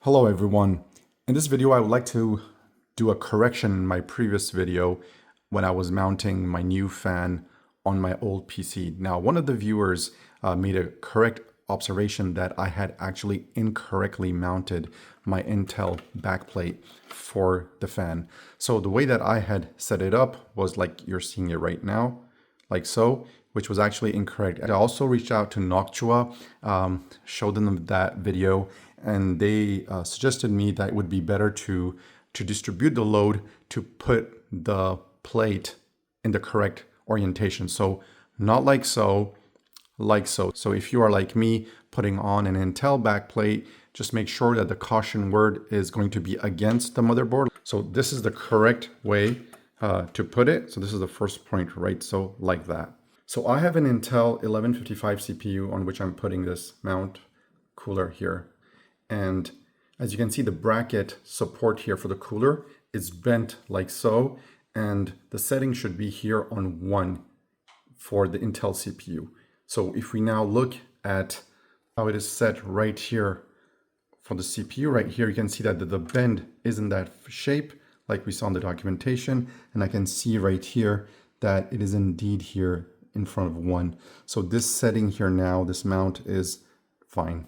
Hello everyone. In this video I would like to do a correction in my previous video when I was mounting my new fan on my old PC. Now one of the viewers made a correct observation that I had actually incorrectly mounted my Intel backplate for the fan. So the way that I had set it up was like you're seeing it right now, like so, which was actually incorrect. I also reached out to Noctua, showed them that video, and they suggested me that it would be better to distribute the load to put the plate in the correct orientation. So not like so, like so. So if you are like me putting on an Intel backplate, just make sure that the caution word is going to be against the motherboard. So this is the correct way to put it. So this is the first point, right? So like that. So I have an Intel 1155 CPU on which I'm putting this mount cooler here. And as you can see, the bracket support here for the cooler is bent like so. And the setting should be here on 1 for the Intel CPU. So if we now look at how it is set right here for the CPU right here, you can see that the bend is in that shape like we saw in the documentation. And I can see right here that it is indeed here in front of 1. So this setting here now, this mount is fine.